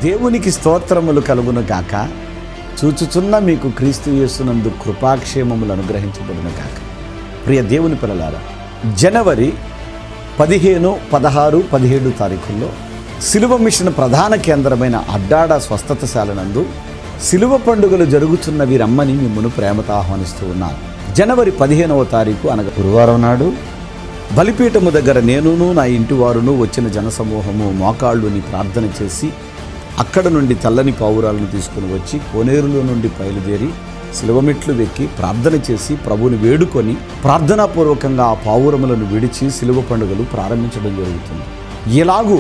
దేవునికి స్తోత్రములు కలుగును గాక. చూచుచున్న మీకు క్రీస్తు యేసునందు కృపాక్షేమములు అనుగ్రహించబడును గాక. ప్రియ దేవుని పిల్లలారా, జనవరి 15, 16, 17 తారీఖుల్లో సిలువ మిషన్ ప్రధాన కేంద్రమైన అడ్డాడ స్వస్థతశాల నందు సిలువ పండుగలు జరుగుతున్నవి రమ్మని మిమ్మల్ని ప్రేమతో ఆహ్వానిస్తూ ఉన్నాను. జనవరి 15వ తారీఖు అనగా గురువారం నాడు బలిపీఠము దగ్గర నేనును నా ఇంటి వారును వచ్చిన జనసమూహము మోకాళ్ళుని ప్రార్థన చేసి అక్కడ నుండి తెల్లని పావురాలను తీసుకుని వచ్చి కోనేరులో నుండి బయలుదేరి సిలువమెట్లు వెక్కి ప్రార్థన చేసి ప్రభువుని వేడుకొని ప్రార్థనాపూర్వకంగా ఆ పావురములను విడిచి సిలువ పండుగలు ప్రారంభించడం జరుగుతుంది. ఇలాగూ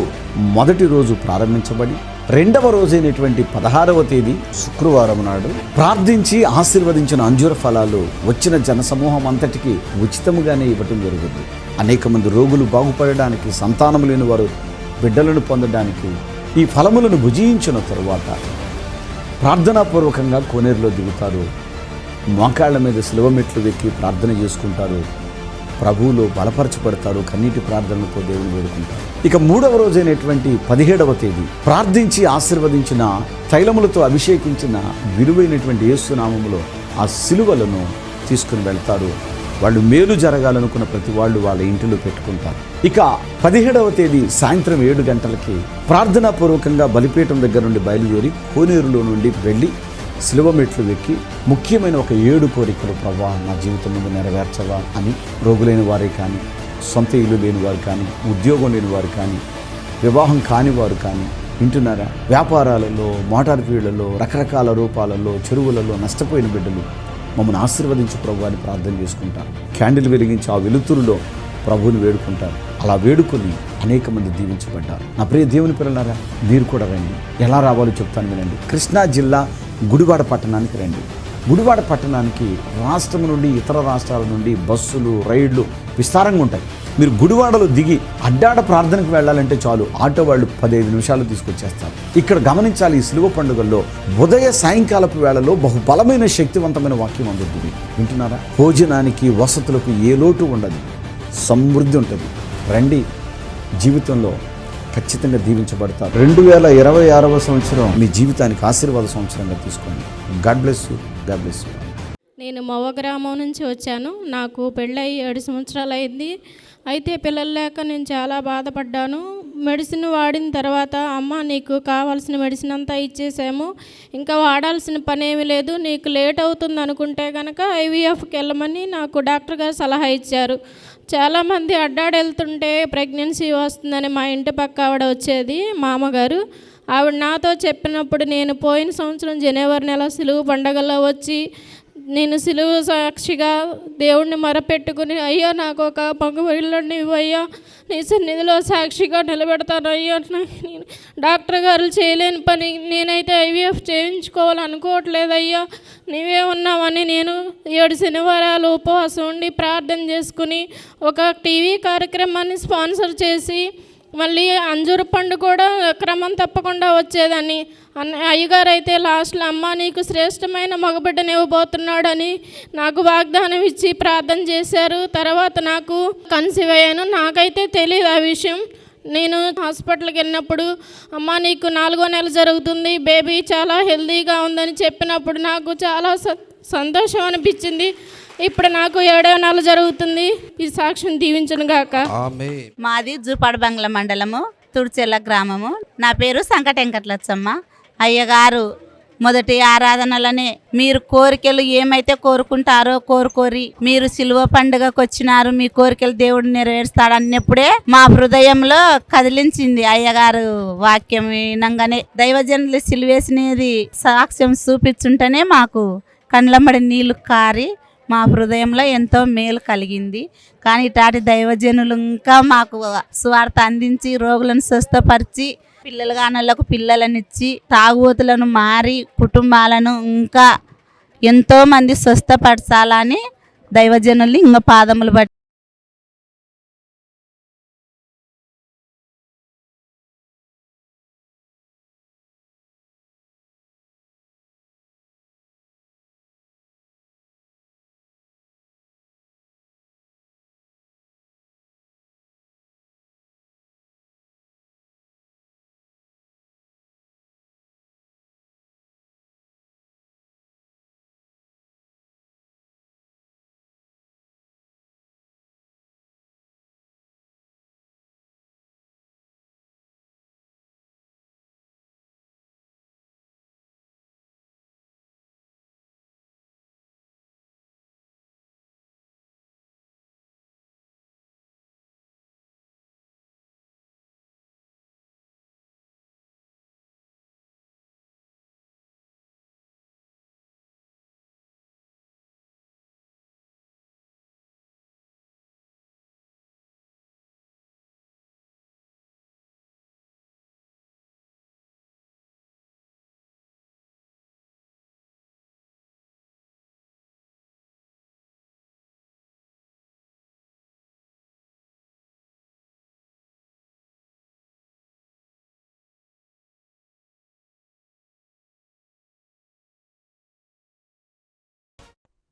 మొదటి రోజు ప్రారంభించబడి రెండవ రోజైనటువంటి 16వ తేదీ శుక్రవారం నాడు ప్రార్థించి ఆశీర్వదించిన అంజూర ఫలాలు వచ్చిన జనసమూహం అంతటికి ఉచితముగానే ఇవ్వటం జరుగుతుంది. అనేక మంది రోగులు బాగుపడడానికి, సంతానం లేని వారు బిడ్డలను పొందడానికి ఈ ఫలములను భుజించిన తరువాత ప్రార్థనాపూర్వకంగా కోనేరులో దిగుతారు. మోకాళ్ళ మీద సిలువ మెట్లు వెక్కి ప్రార్థన చేసుకుంటారు. ప్రభువులో బలపరచబడతారు. కన్నీటి ప్రార్థనలతో దేవుని వేడుకుంటారు. ఇక మూడవ రోజైనటువంటి 17వ తేదీ ప్రార్థించి ఆశీర్వదించిన తైలములతో అభిషేకించిన విలువైనటువంటి యేసు నామములో ఆ సిలువలను తీసుకుని వెళ్తారు. వాళ్ళు మేలు జరగాలనుకున్న ప్రతి వాళ్ళు వాళ్ళ ఇంటిలో పెట్టుకుంటారు. ఇక 17వ తేదీ సాయంత్రం 7 గంటలకి ప్రార్థనాపూర్వకంగా బలిపీఠం దగ్గర నుండి బయలుదేరి కోనేరులో నుండి వెళ్ళి సిలువ మెట్లు వెక్కి ముఖ్యమైన ఒక 7 కోరికలు ప్రభువా నా జీవితం ముందు నెరవేర్చవా అని రోగులైన వారే కానీ, సొంత ఇల్లు లేని వారు కానీ, ఉద్యోగం లేని వారు కానీ, వివాహం కాని వారు కానీ వింటున్నారా, వ్యాపారాలలో, మోటార్ ఫీల్డ్లలో, రకరకాల రూపాలలో, చెరువులలో నష్టపోయిన బిడ్డలు మమ్మల్ని ఆశీర్వదించి ప్రభు అని ప్రార్థన చేసుకుంటారు. క్యాండిల్ వెలిగించి ఆ వెలుతురులో ప్రభువుని వేడుకుంటారు. అలా వేడుకొని అనేక మంది దీవించబడ్డారు. నా ప్రియ దేవుని పిల్లలారా, మీరు కూడా రండి. ఎలా రావాలో చెప్తాను వినండి. కృష్ణా జిల్లా గుడివాడ పట్టణానికి రండి. గుడివాడ పట్టణానికి రాష్ట్రం నుండి, ఇతర రాష్ట్రాల నుండి బస్సులు, రైళ్లు విస్తారంగా ఉంటాయి. మీరు గుడివాడలో దిగి అడ్డాడ ప్రార్థనకు వెళ్ళాలంటే చాలు, ఆటో వాళ్ళు 15 నిమిషాలు తీసుకొచ్చేస్తారు. ఇక్కడ గమనించాలి, ఈ సిలువ పండుగల్లో ఉదయ సాయంకాలపు వేళలో బహుబలమైన శక్తివంతమైన వాక్యం అందుతుంది. వింటున్నారా? భోజనానికి, వసతులకు ఏ లోటు ఉండదు, సమృద్ధి ఉంటుంది. రండి, జీవితంలో ఖచ్చితంగా దీవించబడతారు. 2026వ సంవత్సరం మీ జీవితానికి ఆశీర్వాద సంవత్సరంగా తీసుకోండి. God bless you. God bless you. నేను మవ్వ గ్రామం నుంచి వచ్చాను. నాకు పెళ్ళయి 7 సంవత్సరాలు అయింది. అయితే పిల్లలు లేక నేను చాలా బాధపడ్డాను. మెడిసిన్ వాడిన తర్వాత అమ్మ నీకు కావాల్సిన మెడిసిన్ అంతా ఇచ్చేసాము, ఇంకా వాడాల్సిన పని ఏమీ లేదు, నీకు లేట్ అవుతుంది అనుకుంటే కనుక ఐవీఎఫ్కి వెళ్ళమని నాకు డాక్టర్ గారు సలహా ఇచ్చారు. చాలామంది అడ్డాడు వెళ్తుంటే ప్రెగ్నెన్సీ వస్తుందని మా ఇంటి పక్క ఆవిడ వచ్చేది, మా అమ్మగారు. ఆవిడ నాతో చెప్పినప్పుడు నేను పోయిన సంవత్సరం జనవరి నెల సిలువ పండగల్లో వచ్చి నేను సిలువ సాక్షిగా దేవుణ్ణి మొరపెట్టుకుని, అయ్యో నాకు ఒక మగపిల్లని ఇవ్వయ్యా, నీ సన్నిధిలో సాక్షిగా నిలబెడతాను అయ్యో, నేను డాక్టర్ గారు చేయలేని పని, నేనైతే ఐవీఎఫ్ చేయించుకోవాలనుకోవట్లేదు అయ్యా, నీవే ఉన్నావని నేను 7 శనివారాలు ఉపవాసం ఉండి ప్రార్థన చేసుకుని ఒక టీవీ కార్యక్రమాన్ని స్పాన్సర్ చేసి మళ్ళీ అంజూరు పండు కూడా క్రమం తప్పకుండా వచ్చేదని, అయ్యగారు అయితే లాస్ట్లో అమ్మ నీకు శ్రేష్టమైన మగబిడ్డని ఇవ్వబోతున్నాడని నాకు వాగ్దానం ఇచ్చి ప్రార్థన చేశారు. తర్వాత నాకు కన్సీవ్ అయ్యాను. నాకైతే తెలియదు ఆ విషయం. నేను హాస్పిటల్కి వెళ్ళినప్పుడు అమ్మ నీకు 4వ నెల జరుగుతుంది, బేబీ చాలా హెల్తీగా ఉందని చెప్పినప్పుడు నాకు చాలా సంతోషం అనిపించింది. ఇప్పుడు నాకు 7వ నెల జరుగుతుంది. ఈ సాక్ష్యం దీవించను గాక. మాది జూపాడుబంగ్ల మండలము, తుడిచెల్ల గ్రామము. నా పేరు సంకటెంకట్లచ్చమ్మ. అయ్యగారు మొదటి ఆరాధనలనే మీరు కోరికలు ఏమైతే కోరుకుంటారో కోరుకోరి, మీరు సిలువ పండుగకు వచ్చినారు, మీ కోరికలు దేవుడు నెరవేరుస్తాడు అన్నప్పుడే మా హృదయంలో కదిలించింది అయ్యగారు వాక్యం వినంగానే. దైవజనులు సిలువేసినది సాక్ష్యం చూపించుంటేనే మాకు కండ్లమ్మడి నీళ్లు కారి మా హృదయంలో ఎంతో మేలు కలిగింది. కానీ ఇటాటి దైవజనులు ఇంకా మాకు సువార్త అందించి రోగులను స్వస్థపరిచి పిల్లలు కానోళ్ళకు పిల్లలనిచ్చి తాగుబోతులను మారి కుటుంబాలను ఇంకా ఎంతోమంది స్వస్థపరచాలని దైవజనులు ఇంకా పాదములు బట్టి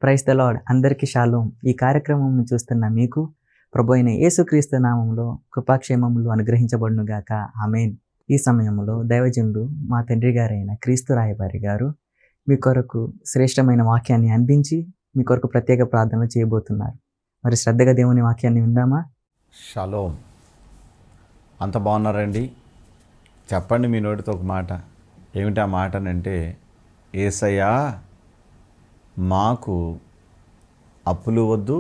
ప్రైజ్ ద లార్డ్. అందరికీ షాలోమ్. ఈ కార్యక్రమం చూస్తున్న మీకు ప్రభు అయిన యేసుక్రీస్తు నామములో కృపాక్షేమములు అనుగ్రహించబడునుగాక. ఆమేన్. ఈ సమయంలో దైవజనులు మా తండ్రి గారైన క్రీస్తు రాయబారి గారు మీ కొరకు శ్రేష్టమైన వాక్యాన్ని అందించి మీ కొరకు ప్రత్యేక ప్రార్థనలు చేయబోతున్నారు. మరి శ్రద్ధగా దేవుని వాక్యాన్ని విందామా? షలోమ్. అంత బాగున్నారండి? చెప్పండి మీ నోటితో ఒక మాట. ఏమిటి ఆ మాటనంటే, యేసయ్యా మాకు అప్పులు వద్దు,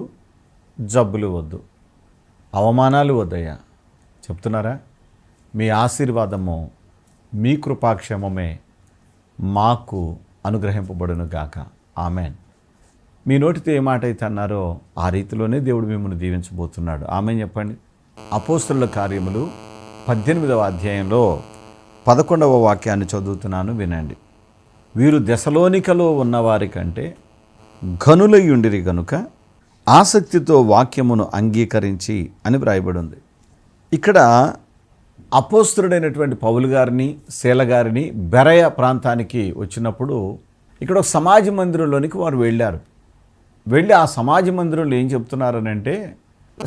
జబ్బులు వద్దు, అవమానాలు వద్దయ్యా చెప్తున్నారా? మీ ఆశీర్వాదము, మీ కృపాక్షేమమే మాకు అనుగ్రహింపబడును గాక. ఆమెన్. మీ నోటితో ఏ మాట అయితే అన్నారో ఆ రీతిలోనే దేవుడు మిమ్మల్ని దీవించబోతున్నాడు. ఆమెన్ చెప్పండి. అపోస్తలుల కార్యములు 18వ అధ్యాయంలో 11వ వాక్యాన్ని చదువుతున్నాను, వినండి. వీరు దెసలోనికలో ఉన్నవారి కంటే ఘనులయ్యుండిరి గనుక ఆసక్తితో వాక్యమును అంగీకరించి అని వ్రాయబడి ఉంది. ఇక్కడ అపోస్తలుడైనటువంటి పౌలు గారిని, శీల గారిని బెరయ ప్రాంతానికి వచ్చినప్పుడు ఇక్కడ ఒక సమాజ మందిరంలోనికి వారు వెళ్ళి ఆ సమాజ మందిరంలో ఏం చెప్తున్నారనంటే,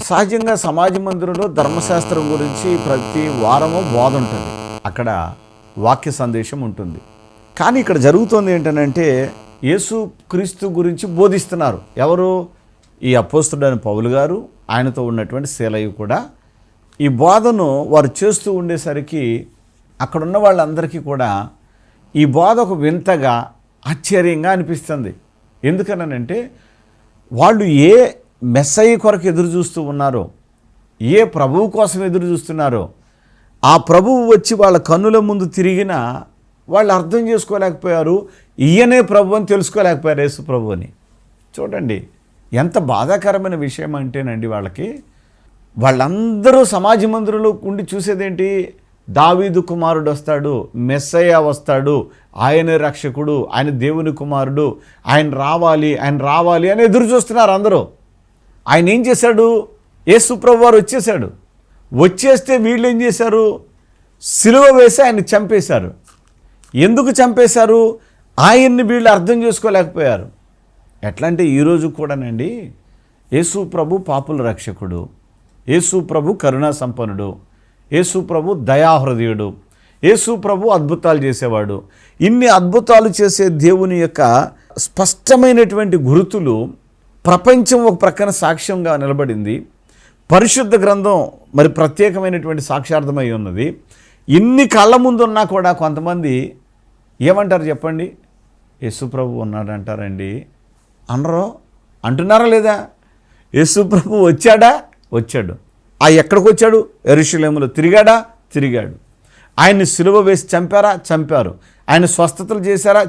సహజంగా సమాజ మందిరంలో ధర్మశాస్త్రం గురించి ప్రతి వారము బోధ ఉంటుంది, అక్కడ వాక్య సందేశం ఉంటుంది. కానీ ఇక్కడ జరుగుతుంది ఏంటనంటే, యేసు క్రీస్తు గురించి బోధిస్తున్నారు. ఎవరు? ఈ అపోస్తలుడైన పౌలు గారు, ఆయనతో ఉన్నటువంటి శీలయ్య కూడా. ఈ బోధను వారు చేస్తూ ఉండేసరికి అక్కడున్న వాళ్ళందరికీ కూడా ఈ బోధ ఒక వింతగా, ఆశ్చర్యంగా అనిపిస్తుంది. ఎందుకనంటే, వాళ్ళు ఏ మెస్సయ్య కొరకు ఎదురు చూస్తూ ఉన్నారో, ఏ ప్రభువు కోసం ఎదురు చూస్తున్నారో, ఆ ప్రభువు వచ్చి వాళ్ళ కన్నుల ముందు తిరిగినా వాళ్ళు అర్థం చేసుకోలేకపోయారు. ఈయనే ప్రభు అని తెలుసుకోలేకపోయారు, యేసు ప్రభు అని. చూడండి ఎంత బాధాకరమైన విషయం అంటేనండి, వాళ్ళందరూ సమాజ మందిరంలో ఉండి చూసేదేంటి? దావీదు కుమారుడు వస్తాడు, మెస్సయ్య వస్తాడు, ఆయనే రక్షకుడు, ఆయన దేవుని కుమారుడు, ఆయన రావాలి అని ఎదురు చూస్తున్నారు అందరూ. ఆయన ఏం చేశాడు? యేసు ప్రభు వారు వచ్చేస్తే వీళ్ళు ఏం చేశారు? సిలువ వేసి ఆయన్ని చంపేశారు. ఎందుకు చంపేశారు? ఆయన్ని వీళ్ళు అర్థం చేసుకోలేకపోయారు. ఎట్లా అంటే ఈరోజు కూడానండి, యేసు ప్రభు పాపుల రక్షకుడు, యేసు ప్రభు కరుణా సంపన్నుడు, యేసు ప్రభు దయాహృదయుడు, యేసు ప్రభు అద్భుతాలు చేసేవాడు. ఇన్ని అద్భుతాలు చేసే దేవుని యొక్క స్పష్టమైనటువంటి గుర్తులు ప్రపంచం ఒక ప్రక్కన సాక్ష్యంగా నిలబడింది. పరిశుద్ధ గ్రంథం మరి ప్రత్యేకమైనటువంటి సాక్ష్యార్థమై ఉన్నది. ఇన్ని కళ్ళ ముందు ఉన్నా కూడా కొంతమంది ఏమంటారు చెప్పండి? యేసు ప్రభు ఉన్నాడు అంటారండి. అనరో? అంటున్నారా లేదా? యేసు ప్రభు వచ్చాడు. ఎక్కడికి వచ్చాడు? యెరూషలేములో తిరిగాడు. ఆయన్ని సిలువ వేసి చంపారు. ఆయన స్వస్థతలు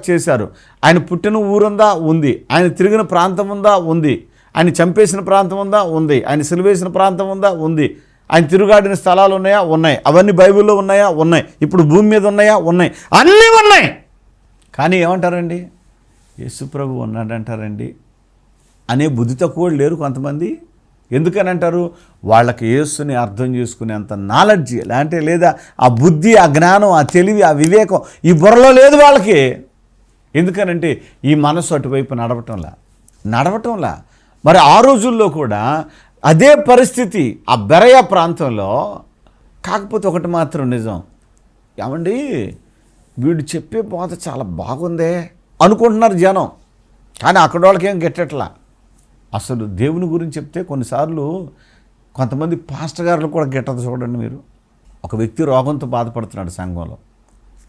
చేశారు. ఆయన పుట్టిన ఊరుందా? ఉంది. ఆయన తిరిగిన ప్రాంతం ఉందా? ఉంది. ఆయన చంపేసిన ప్రాంతం ఉందా? ఉంది. ఆయన సిలువేసిన ప్రాంతం ఉందా? ఉంది. ఆయన తిరుగాడిన స్థలాలు ఉన్నాయా? ఉన్నాయి. అవన్నీ బైబిల్లో ఉన్నాయా? ఉన్నాయి. ఇప్పుడు భూమి మీద ఉన్నాయా? ఉన్నాయి. అన్నీ ఉన్నాయి. కానీ ఏమంటారండి? యేసు ప్రభు ఉన్నాడంటారండి అనే బుద్ధి తక్కువ లేరు కొంతమంది. ఎందుకని అంటారు? వాళ్ళకి యేసుని అర్థం చేసుకునేంత నాలెడ్జ్ లేదా ఆ బుద్ధి, ఆ జ్ఞానం, ఆ తెలివి, ఆ వివేకం ఈ బుర్రలో లేదు వాళ్ళకి. ఎందుకనంటే ఈ మనసు అటువైపు నడవటంలా. మరి ఆ రోజుల్లో కూడా అదే పరిస్థితి ఆ బెరయ ప్రాంతంలో. కాకపోతే ఒకటి మాత్రం నిజం, ఏమండి వీడు చెప్పే బోధ చాలా బాగుందే అనుకుంటున్నారు జనం. కానీ అక్కడ వాళ్ళకేం గెట్టట్లా. అసలు దేవుని గురించి చెప్తే కొన్నిసార్లు కొంతమంది పాస్టర్ గారులు కూడా గెట్టదు. చూడండి మీరు, ఒక వ్యక్తి రోగంతో బాధపడుతున్నాడు సంఘంలో.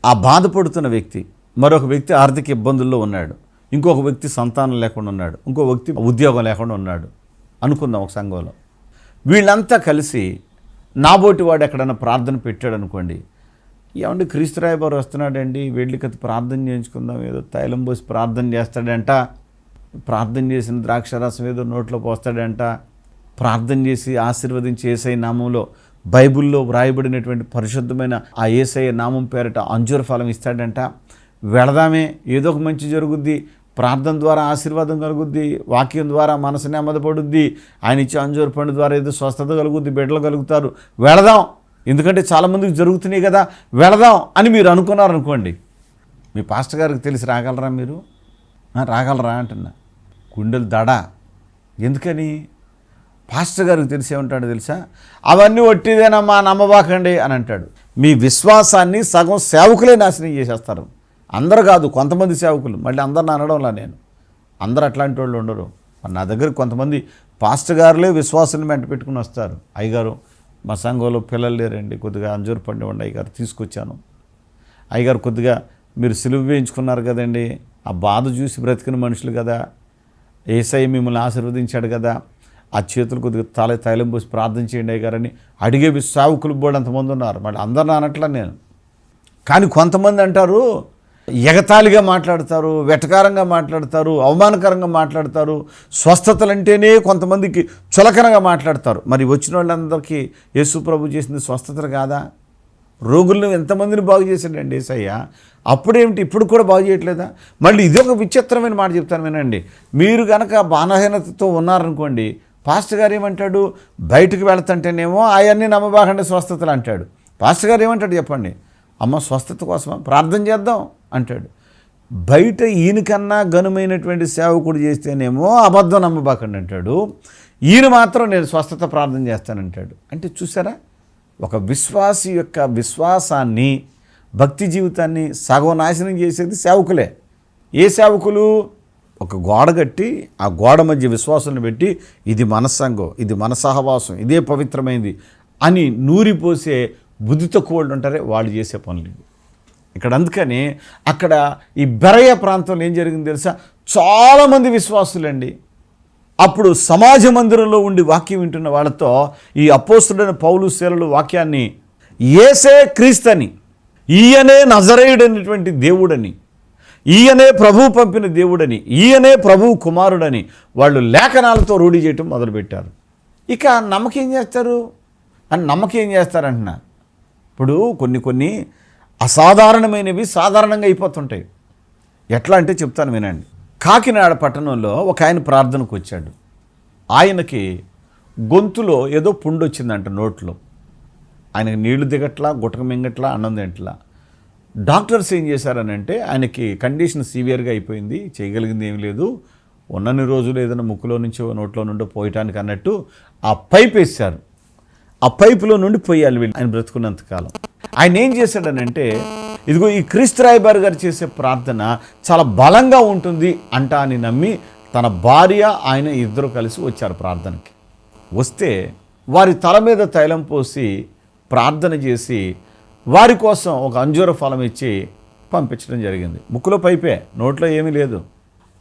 ఆ బాధపడుతున్న వ్యక్తి మరొక వ్యక్తి ఆర్థిక ఇబ్బందుల్లో ఉన్నాడు, ఇంకొక వ్యక్తి సంతానం లేకుండా ఉన్నాడు, ఇంకో వ్యక్తి ఉద్యోగం లేకుండా ఉన్నాడు అనుకుందాం ఒక సంఘంలో. వీళ్ళంతా కలిసి నాబోటి వాడు ఎక్కడన్నా ప్రార్థన పెట్టాడు అనుకోండి, ఏమంటే క్రీస్తు రాయబారు వస్తున్నాడండి, వెళ్ళి కథ ప్రార్థన చేయించుకుందాం, ఏదో తైలం పోసి ప్రార్థన చేస్తాడంట, ప్రార్థన చేసిన ద్రాక్షరసం ఏదో నోట్లో పోస్తాడంట, ప్రార్థన చేసి ఆశీర్వదించి యేసయ్య నామంలో బైబిల్లో వ్రాయబడినటువంటి పరిశుద్ధమైన ఆ యేసయ్య నామం పేరట అంజూర ఫలం ఇస్తాడంట, వెళదామే ఏదో ఒక మంచి జరుగుద్ది, ప్రార్థన ద్వారా ఆశీర్వాదం కలుగుద్ది, వాక్యం ద్వారా మనసు నెమ్మదిపడుద్ది, ఆయన ఇచ్చే అంజూర పండు ద్వారా ఏదో స్వస్థత కలుగుద్ది, బిడ్డలు కలుగుతారు, వెళదాం ఎందుకంటే చాలామందికి జరుగుతున్నాయి కదా, వెళదాం అని మీరు అనుకున్నారనుకోండి, మీ పాస్టర్ గారికి తెలిసి రాగలరా? మీరు రాగలరా అంటున్నా. గుండెలు దడ. ఎందుకని? పాస్టర్ గారికి తెలిసేమంటాడు తెలుసా? అవన్నీ ఒట్టిదేనమ్మా, నమ్మబాకండి అని అంటాడు. మీ విశ్వాసాన్ని సగం సేవకులే నాశనం చేసేస్తారు. అందరు కాదు, కొంతమంది సేవకులు. మళ్ళీ అందరిని అనడంలా నేను, అందరు అట్లాంటి వాళ్ళు ఉండరు. నా దగ్గర కొంతమంది పాస్టర్ గారులే విశ్వాసాన్ని వెంట పెట్టుకుని వస్తారు. అయ్యగారు మా సంఘంలో పిల్లలు లేరండి, కొద్దిగా అంజూరు పండు ఉండి అయ్యగారు తీసుకొచ్చాను. అయ్యగారు కొద్దిగా మీరు సిలువ వేయించుకున్నారు కదండి, ఆ బాధ చూసి బ్రతికిన మనుషులు కదా, యేసయ్య మిమ్మల్ని ఆశీర్వదించాడు కదా, ఆ చేతులు కొద్దిగా తైలం పోసి ప్రార్థన చేయండి అయ్యగారని అడిగే సేవకులు బోర్డు అంతమంది ఉన్నారు. మళ్ళీ అందరిని అనట్లా నేను. కానీ కొంతమంది అంటారు, ఎగతాళిగా మాట్లాడతారు, వెటకారంగా మాట్లాడతారు, అవమానకరంగా మాట్లాడతారు. స్వస్థతలు అంటేనే కొంతమందికి చులకనగా మాట్లాడతారు. మరి వచ్చిన వాళ్ళందరికీ యేసు ప్రభు చేసింది స్వస్థతలు కాదా? రోగులను ఎంతమందిని బాగు చేశాడండి యేసయ్య. అప్పుడేమిటి ఇప్పుడు కూడా బాగు చేయట్లేదా? మళ్ళీ ఇదొక విచిత్రమైన మాట చెప్తాను వినండి. మీరు కనుక బాణహీనతతో ఉన్నారనుకోండి, పాస్టర్ గారు ఏమంటాడు? బయటకు వెళుతుంటేనేమో అవన్నీ నమ్మబాకండి స్వస్థతలు అంటాడు. పాస్టర్ గారు ఏమంటాడు చెప్పండి? అమ్మ స్వస్థత కోసమా ప్రార్థన చేద్దాం అంటాడు. బయట ఈయనకన్నా ఘనమైనటువంటి సేవకుడు చేస్తేనేమో అబద్ధం నమ్మబాకండి అంటాడు. ఈయన మాత్రం నేను స్వస్థత ప్రార్థన చేస్తానంటాడు. అంటే చూసారా, ఒక విశ్వాసి యొక్క విశ్వాసాన్ని, భక్తి జీవితాన్ని సగం నాశనం చేసేది సేవకులే. ఏ సేవకులు? ఒక గోడ కట్టి ఆ గోడ మధ్య విశ్వాసాన్ని పెట్టి ఇది మన సంఘం, ఇది మన సహవాసం, ఇదే పవిత్రమైంది అని నూరిపోసే బుద్ధి తక్కువ వాళ్ళు ఉంటారే, వాళ్ళు చేసే పనులు ఇక్కడ. అందుకని అక్కడ ఈ బెరయ ప్రాంతంలో ఏం జరిగింది తెలుసా? చాలామంది విశ్వాసులండి. అప్పుడు సమాజ మందిరంలో ఉండి వాక్యం వింటున్న వాళ్ళతో ఈ అపోస్తుడైన పౌలు శీలలు వాక్యాన్ని యేసే క్రీస్తని, ఈయనే నజరేయుడైనటువంటి దేవుడని, ఈయనే ప్రభువు పంపిన దేవుడని, ఈయనే ప్రభువు కుమారుడని వాళ్ళు లేఖనాలతో రూఢి చేయటం మొదలుపెట్టారు. ఇక నమ్మకం ఏం చేస్తారంటున్నా. ఇప్పుడు కొన్ని అసాధారణమైనవి సాధారణంగా అయిపోతుంటాయి. ఎట్లా అంటే చెప్తాను వినండి. కాకినాడ పట్టణంలో ఒక ఆయన ప్రార్థనకు వచ్చాడు. ఆయనకి గొంతులో ఏదో పుండు వచ్చిందంట, నోట్లో. ఆయనకి నీళ్లు దిగట్లా, గుటక మింగట్లా, అన్నం తింటలా. డాక్టర్స్ ఏం చేశారనంటే ఆయనకి కండిషన్ సివియర్గా అయిపోయింది, చేయగలిగింది ఏమి లేదు, ఉన్నన్ని రోజులు ఏదైనా ముక్కులో నుంచో నోట్లో నుండో పోయటానికి అన్నట్టు ఆ పైప్ వేశారు. ఆ పైపులో నుండి పోయాలి వీళ్ళు ఆయన బ్రతుకున్నంతకాలం. ఆయన ఏం చేశాడనంటే, ఇదిగో ఈ క్రీస్తు రాయబారి గారు చేసే ప్రార్థన చాలా బలంగా ఉంటుంది అంట అని నమ్మి తన భార్య ఆయన ఇద్దరు కలిసి వచ్చారు ప్రార్థనకి. వస్తే వారి తల మీద తైలం పోసి ప్రార్థన చేసి వారి కోసం ఒక అంజూర ఫలం ఇచ్చి పంపించడం జరిగింది. ముక్కులో పైపే, నోట్లో ఏమీ లేదు.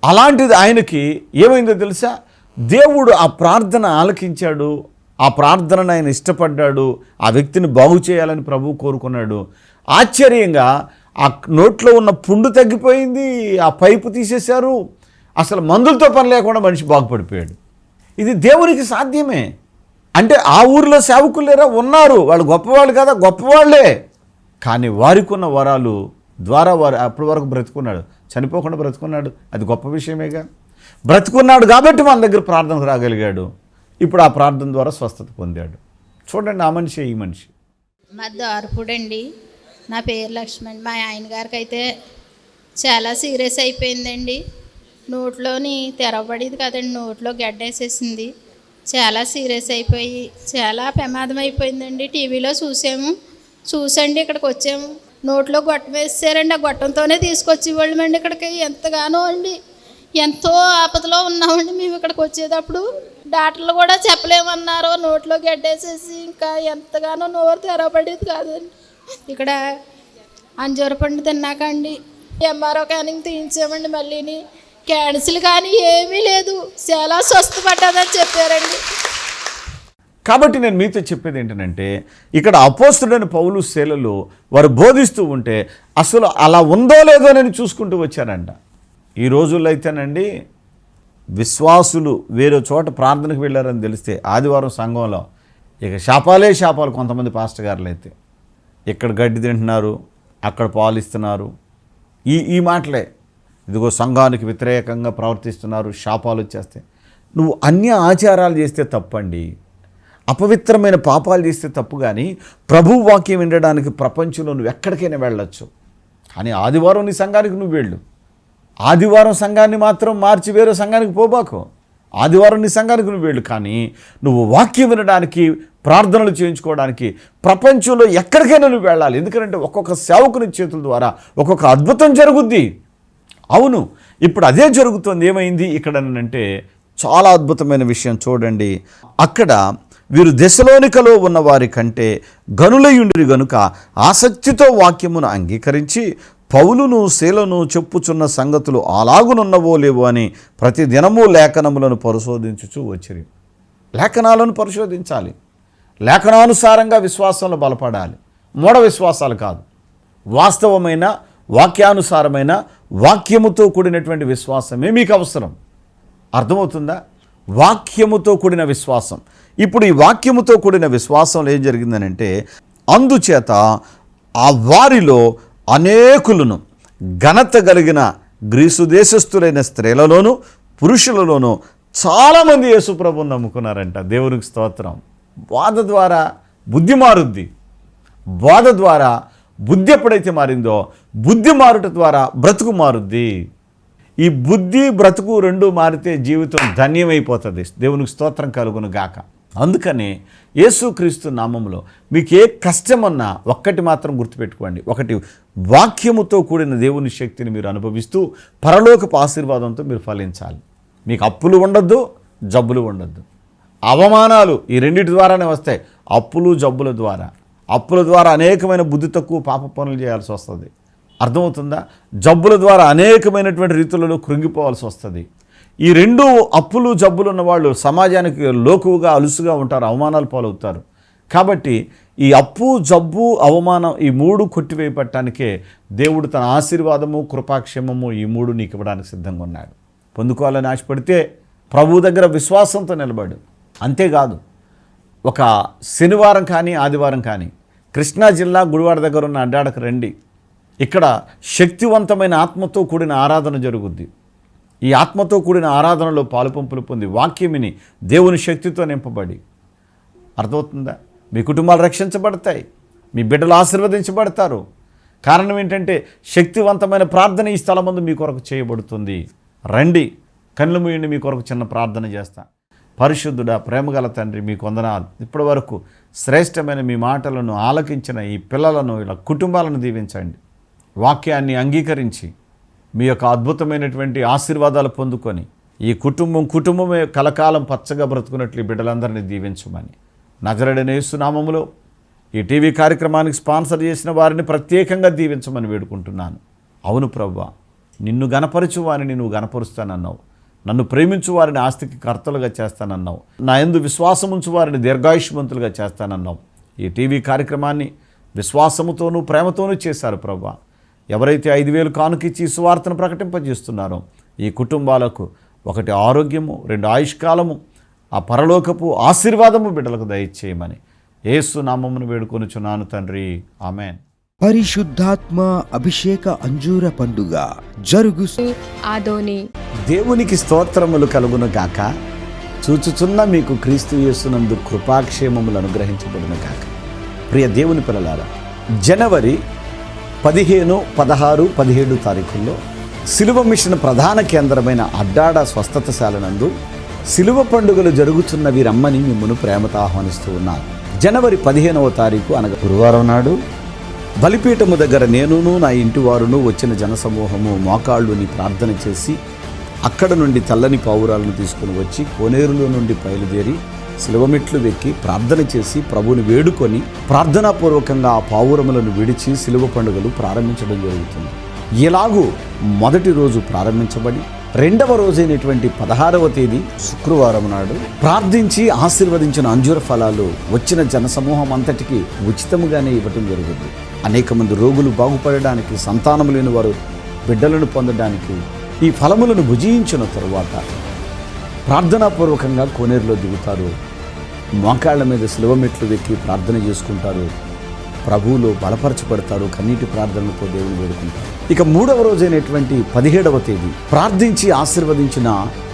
అలాంటిది ఆయనకి ఏమైందో తెలుసా? దేవుడు ఆ ప్రార్థన ఆలకించాడు. ఆ ప్రార్థనను ఆయన ఇష్టపడ్డాడు. ఆ వ్యక్తిని బాగు చేయాలని ప్రభువు కోరుకున్నాడు. ఆశ్చర్యంగా ఆ నోట్లో ఉన్న పుండు తగ్గిపోయింది, ఆ పైపు తీసేశారు. అసలు మందులతో పని లేకుండా మనిషి బాగుపడిపోయాడు. ఇది దేవునికి సాధ్యమే. అంటే ఆ ఊరిలో సేవకులు లేరా? ఉన్నారు. వాళ్ళు గొప్పవాళ్ళు కదా, గొప్పవాళ్లే. కానీ వారికి ఉన్న వరాలు ద్వారా వారు అప్పటి వరకు బ్రతుకున్నాడు, చనిపోకుండా బ్రతుకున్నాడు. అది గొప్ప విషయమేగా. బ్రతుకున్నాడు కాబట్టి మన దగ్గర ప్రార్థనకు రాగలిగాడు. ఇప్పుడు ఆ ప్రార్థన ద్వారా స్వస్థత పొందాడు. చూడండి, ఆ మనిషి ఈ మనిషి. మా దార్పుడండి. నా పేరు లక్ష్మణ్. మా ఆయన గారికి అయితే చాలా సీరియస్ అయిపోయిందండి. నోట్లోని తెరవబడేది కదండి, నోట్లో గడ్డేసేసింది. చాలా సీరియస్ అయిపోయి చాలా ప్రమాదం అయిపోయిందండి. టీవీలో చూసండి ఇక్కడికి వచ్చాము. నోట్లో గొట్టం వేసారండి. ఆ గొట్టంతోనే తీసుకొచ్చేవాళ్ళమండి ఇక్కడికి. ఎంతగానో అండి, ఎంతో ఆపదలో ఉన్నామండి మేము ఇక్కడికి వచ్చేటప్పుడు. డాక్టర్లు కూడా చెప్పలేమన్నారు, నోట్లో గడ్డేసేసి ఇంకా ఎంతగానో నోరు తెరవబడేది కాదండి. ఇక్కడ అంజూర పండు తిన్నాకండి ఎంఆర్ఓ క్యానింగ్ తీయించామండి. మళ్ళీని క్యాన్సిల్ కానీ ఏమీ లేదు, చాలా స్వస్థపడ్డదని చెప్పారండి. కాబట్టి నేను మీతో చెప్పేది ఏంటంటే, ఇక్కడ అపోస్తుడైన పౌలు శీలలు వారు బోధిస్తూ ఉంటే అసలు అలా ఉందో లేదో నేను చూసుకుంటూ వచ్చానంట. ఈ రోజుల్లో అయితేనండి విశ్వాసులు వేరే చోట ప్రార్థనకు వెళ్ళారని తెలిస్తే ఆదివారం సంఘంలో ఇక శాపాలు కొంతమంది పాస్టర్ గారులు అయితే ఇక్కడ గడ్డి తింటున్నారు, అక్కడ పాలిస్తున్నారు, ఈ మాటలే. ఇదిగో సంఘానికి వ్యతిరేకంగా ప్రవర్తిస్తున్నారు, శాపాలు వచ్చేస్తాయి. నువ్వు అన్య ఆచారాలు చేస్తే తప్పండి, అపవిత్రమైన పాపాలు చేస్తే తప్పు. కానీ ప్రభు వాక్యం వినడానికి ప్రపంచంలో నువ్వు ఎక్కడికైనా వెళ్ళొచ్చు. కానీ ఆదివారం నీ సంఘానికి నువ్వు వెళ్ళు. ఆదివారం సంఘాన్ని మాత్రం మార్చి వేరే సంఘానికి పోబాకు. ఆదివారం నీ సంఘానికి నువ్వు వెళ్ళు, కానీ నువ్వు వాక్యం వినడానికి, ప్రార్థనలు చేయించుకోవడానికి ప్రపంచంలో ఎక్కడికైనా నువ్వు వెళ్ళాలి. ఎందుకంటే ఒక్కొక్క సేవకుని చేతుల ద్వారా ఒక్కొక్క అద్భుతం జరుగుద్ది. అవును, ఇప్పుడు అదే జరుగుతుంది. ఏమైంది ఇక్కడ అంటే చాలా అద్భుతమైన విషయం చూడండి. అక్కడ వీరు దెసలోనికలో ఉన్న వారి కంటే గనులయుండిరి గనుక ఆసక్తితో వాక్యమును అంగీకరించి పౌలును శీలను చెప్పుచున్న సంగతులు అలాగునున్నవో లేవో అని ప్రతి దినము లేఖనములను పరిశోధించుచూ వచ్చిరి. లేఖనాలను పరిశోధించాలి, లేఖనానుసారంగా విశ్వాసంలో బలపడాలి. మూఢ విశ్వాసాలు కాదు, వాస్తవమైన వాక్యానుసారమైన వాక్యముతో కూడినటువంటి విశ్వాసమే మీకు అవసరం. అర్థమవుతుందా? వాక్యముతో కూడిన విశ్వాసం. ఇప్పుడు ఈ వాక్యముతో కూడిన విశ్వాసంలో ఏం జరిగిందనంటే, అందుచేత ఆ వారిలో అనేకులను ఘనత కలిగిన గ్రీసు దేశస్థులైన స్త్రీలలోనూ పురుషులలోనూ చాలామంది యేసుప్రభువుని నమ్ముకున్నారంట. దేవునికి స్తోత్రం. బోధ ద్వారా బుద్ధి మారుద్ది. బోధ ద్వారా బుద్ధి ఎప్పుడైతే మారిందో, బుద్ధి మారుట ద్వారా బ్రతుకు మారుద్ది. ఈ బుద్ధి బ్రతుకు రెండు మారితే జీవితం ధన్యమైపోతుంది. దేవునికి స్తోత్రం కలుగును గాక. అందుకని యేసుక్రీస్తు నామములో మీకు ఏ కష్టమన్నా ఒక్కటి మాత్రం గుర్తుపెట్టుకోండి. ఒకటి, వాక్యముతో కూడిన దేవుని శక్తిని మీరు అనుభవిస్తూ పరలోకపు ఆశీర్వాదంతో మీరు ఫలించాలి. మీకు అప్పులు ఉండొద్దు, జబ్బులు ఉండొద్దు. అవమానాలు ఈ రెండింటి ద్వారానే వస్తాయి. అప్పులు జబ్బుల ద్వారా. అప్పుల ద్వారా అనేకమైన బుద్ధి తక్కువ పాప పనులు చేయాల్సి వస్తుంది. అర్థమవుతుందా? జబ్బుల ద్వారా అనేకమైనటువంటి రీతులలో కృంగిపోవాల్సి వస్తుంది. ఈ రెండు అప్పులు జబ్బులు ఉన్న వాళ్ళు సమాజానికి లోకువుగా అలుసుగా ఉంటారు, అవమానాలు పాలవుతారు. కాబట్టి ఈ అప్పు జబ్బు అవమానం ఈ మూడు కొట్టివేయబట్టడానికే దేవుడు తన ఆశీర్వాదము కృపాక్షేమము ఈ మూడు నీకు ఇవ్వడానికి సిద్ధంగా ఉన్నాడు. పొందుకోవాలని ఆశపడితే ప్రభు దగ్గర విశ్వాసంతో నిలబడు. అంతేకాదు, ఒక శనివారం కానీ ఆదివారం కానీ కృష్ణా జిల్లా గుడివాడ దగ్గర ఉన్న అడ్డాడకు రండి. ఇక్కడ శక్తివంతమైన ఆత్మతో కూడిన ఆరాధన జరుగుద్ది. ఈ ఆత్మతో కూడిన ఆరాధనలో పాలుపంపులు పొంది వాక్యమిని దేవుని శక్తితో నింపబడి, అర్థమవుతుందా, మీ కుటుంబాలు రక్షించబడతాయి, మీ బిడ్డలు ఆశీర్వదించబడతారు. కారణం ఏంటంటే శక్తివంతమైన ప్రార్థన ఈ స్థలం ముందు మీ కొరకు చేయబడుతుంది. రండి, కళ్ళు మూయండి, మీ కొరకు చిన్న ప్రార్థన చేస్తా. పరిశుద్ధుడా, ప్రేమగల తండ్రి, మీకు వందనాలు. ఇప్పటి వరకు శ్రేష్టమైన మీ మాటలను ఆలకించిన ఈ పిల్లలను, ఇలా కుటుంబాలను దీవించండి. వాక్యాన్ని అంగీకరించి మీ యొక్క అద్భుతమైనటువంటి ఆశీర్వాదాలు పొందుకొని ఈ కుటుంబమే కలకాలం పచ్చగా బ్రతుకున్నట్లు ఈ బిడ్డలందరినీ దీవించమని నజరేయుడైన యేసు నామములో ఈ టీవీ కార్యక్రమానికి స్పాన్సర్ చేసిన వారిని ప్రత్యేకంగా దీవించమని వేడుకుంటున్నాను. అవును ప్రభువా, నిన్ను గణపరచు వారిని నువ్వు గణపరుస్తానన్నావు. నన్ను ప్రేమించు వారిని ఆస్తికి కర్తలుగా చేస్తానన్నావు. నా యందు విశ్వాసం ఉంచు వారిని దీర్ఘాయుష్మంతులుగా చేస్తానన్నావు. ఈ టీవీ కార్యక్రమాన్ని విశ్వాసముతోనూ ప్రేమతోనూ చేశారు ప్రభువా. ఎవరైతే 5,000 కానుకిచ్చి సువార్తను ప్రకటింపజేస్తున్నారో ఈ కుటుంబాలకు 1 ఆరోగ్యము, 2 ఆయుష్కాలము, ఆ పరలోకపు ఆశీర్వాదము బిడ్డలకు దయచేయమని యేసు నామమును వేడుకొనుచున్నాను తండ్రి, ఆమేన్. పరిశుద్ధాత్మ అభిషేక అంజూర పండుగ జరుగు. ఆదోని దేవునికి స్తోత్రములు కలుగును గాక. చూచుచున్న మీకు క్రీస్తు యేసునందు కృపాక్షేమములు అనుగ్రహించబడును గాక. ప్రియ దేవుని పిల్లలారా, జనవరి 15, 16, 17 తారీఖుల్లో సిలువ మిషన్ ప్రధాన కేంద్రమైన అడ్డాడ స్వస్థతశాల నందు సిలువ పండుగలు జరుగుతున్నవి రమ్మని మిమ్మల్ని ప్రేమతో ఆహ్వానిస్తూ ఉన్నారు. జనవరి 15వ తారీఖు అనగా గురువారం నాడు బలిపీఠము దగ్గర నేనును నా ఇంటి వారును వచ్చిన జనసమూహము మోకాళ్ళుని ప్రార్థన చేసి అక్కడ నుండి తెల్లని పావురాలను తీసుకుని వచ్చి కోనేరులో నుండి బయలుదేరి శిలువమెట్లు వెక్కి ప్రార్థన చేసి ప్రభువుని వేడుకొని ప్రార్థనాపూర్వకంగా ఆ పావురములను విడిచి శిలువ పండుగలు ప్రారంభించడం జరుగుతుంది. ఇలాగూ మొదటి రోజు ప్రారంభించబడి రెండవ రోజైనటువంటి 16వ తేదీ శుక్రవారం నాడు ప్రార్థించి ఆశీర్వదించిన అంజూర ఫలాలు వచ్చిన జనసమూహం అంతటికి ఉచితముగానే ఇవ్వటం జరుగుతుంది. అనేక మంది రోగులు బాగుపడడానికి, సంతానము లేని వారు బిడ్డలను పొందడానికి ఈ ఫలములను భుజించిన తరువాత ప్రార్థనాపూర్వకంగా కోనేరులో దిగుతారు. మోకాళ్ళ మీద శిలువమెట్లు వెక్కి ప్రార్థన చేసుకుంటారు. ప్రభువులో బలపరచబడతారు. కన్నీటి ప్రార్థనలతో దేవుని వేడుకుంటారు. ఇక 3వ రోజైనటువంటి 17వ తేదీ ప్రార్థించి ఆశీర్వదించిన,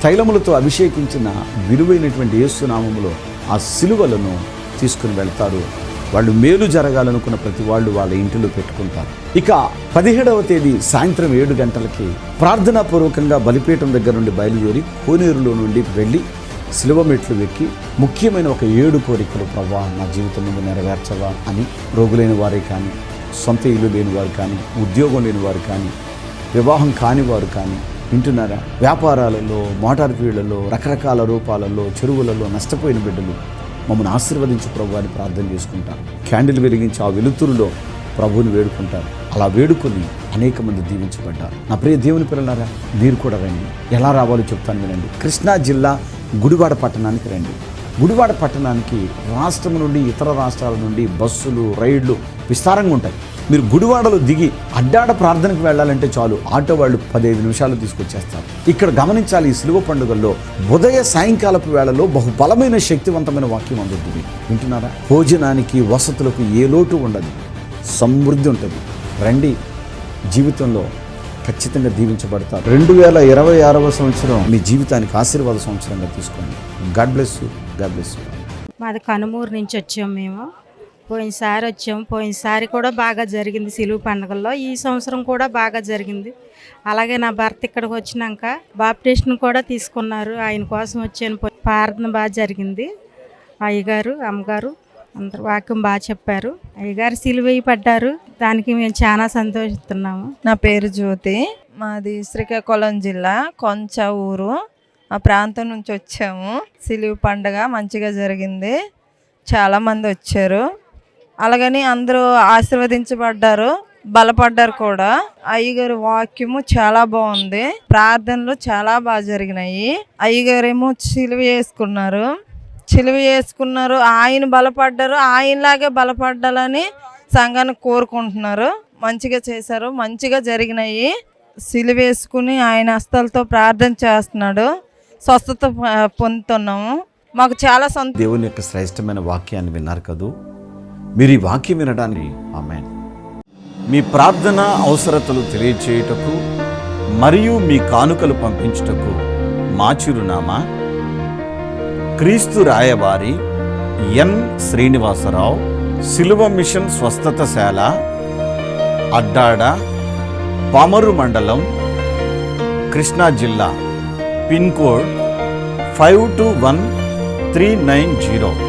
తైలములతో అభిషేకించిన విలువైనటువంటి యేసు నామములో ఆ శిలువలను తీసుకుని వెళ్తారు. వాళ్ళు మేలు జరగాలనుకున్న ప్రతి వాళ్ళు వాళ్ళ ఇంటిలో పెట్టుకుంటారు. ఇక 17వ తేదీ సాయంత్రం 7 గంటలకి ప్రార్థనాపూర్వకంగా బలిపీఠం దగ్గర నుండి బయలుదేరి కోనేరులో నుండి వెళ్ళి శిలువ మెట్లు ఎక్కి ముఖ్యమైన ఒక 7 కోరికలు ప్రభువా నా జీవితం ముందు నెరవేర్చవా అని రోగులైన వారే కానీ, సొంత ఇల్లు లేని వారు కానీ, ఉద్యోగం లేని వారు కానీ, వివాహం కాని వారు కానీ, వింటున్నారా, వ్యాపారాలలో, మోటార్ ఫీల్డ్లలో, రకరకాల రూపాలలో, చెరువులలో నష్టపోయిన బిడ్డలు మమ్మల్ని ఆశీర్వదించి ప్రభు అని ప్రార్థన చేసుకుంటారు. క్యాండిల్ వెలిగించి ఆ వెలుతురులో ప్రభువుని వేడుకుంటారు. అలా వేడుకొని అనేక మంది దీవించబడ్డారు. నా ప్రియ దేవుని పిల్లలారా, మీరు కూడా రండి. ఎలా రావాలో చెప్తాను వినండి. కృష్ణా జిల్లా గుడివాడ పట్టణానికి రండి. గుడివాడ పట్టణానికి రాష్ట్రం నుండి, ఇతర రాష్ట్రాల నుండి బస్సులు, రైళ్లు విస్తారంగా ఉంటాయి. మీరు గుడివాడలో దిగి అడ్డాడ ప్రార్థనకు వెళ్ళాలంటే చాలు, ఆటో వాళ్ళు 15 నిమిషాలు తీసుకొచ్చేస్తారు. ఇక్కడ గమనించాలి, ఈ శిలువ పండుగల్లో ఉదయ సాయంకాలపు వేళలో బహుబలమైన శక్తివంతమైన వాక్యం అందుతుంది. వింటున్నారా? భోజనానికి, వసతులకు ఏ లోటు ఉండదు, సమృద్ధి ఉంటుంది. రండి, జీవితంలో ఖచ్చితంగా దీవించబడతారు. 2026వ సంవత్సరం మీ జీవితానికి ఆశీర్వాద సంవత్సరంగా తీసుకోండి. God bless you. God bless you. మాది కనుమూరు నుంచి వచ్చాము మేము. పోయినసారి కూడా బాగా జరిగింది సిలువ పండుగల్లో. ఈ సంవత్సరం కూడా బాగా జరిగింది. అలాగే నా భర్త ఇక్కడికి వచ్చినాక బాప్టిస్ట్ని కూడా తీసుకున్నారు. ఆయన కోసం వచ్చాను. ప్రార్థన బాగా జరిగింది. అయ్యగారు, అమ్మగారు అందరు వాక్యం బాగా చెప్పారు. అయ్యగారు సిలువ పడ్డారు. దానికి మేము చాలా సంతోషిస్తున్నాము. నా పేరు జ్యోతి. మాది శ్రీకాకుళం జిల్లా కొంచ ఊరు. ఆ ప్రాంతం నుంచి వచ్చాము. సిలువ పండుగ మంచిగా జరిగింది. చాలామంది వచ్చారు. అలాగని అందరూ ఆశీర్వదించబడ్డారు, బలపడ్డారు కూడా. అయ్యగారు వాక్యము చాలా బాగుంది. ప్రార్థనలు చాలా బాగా జరిగినాయి. అయ్యగారేమో సిలువ వేసుకున్నారు. ఆయన బలపడ్డారు. ఆయనలాగే బలపడ్డాలని సంఘాన్ని కోరుకుంటున్నారు. మంచిగా చేశారు, మంచిగా జరిగినాయి. సిలువ వేసుకుని ఆయన హస్తాలతో ప్రార్థన చేస్తున్నాడు. స్వస్థత పొందుతున్నాము. మాకు చాలా దేవుని యొక్క శ్రేష్టమైన వాక్యాన్ని విన్నారు కదూ. మీరు ఈ వాక్యం వినడానికి ఆమేన్. మీ ప్రార్థన అవసరతలు తెలియచేయుటకు మరియు మీ కానుకలు పంపించుటకు మా చిరునామా క్రీస్తు రాయబారి ఎన్ శ్రీనివాసరావు, శిలువ మిషన్ స్వస్థతశాల, అడ్డాడ, పామరు మండలం, కృష్ణా జిల్లా. Pin code 521390.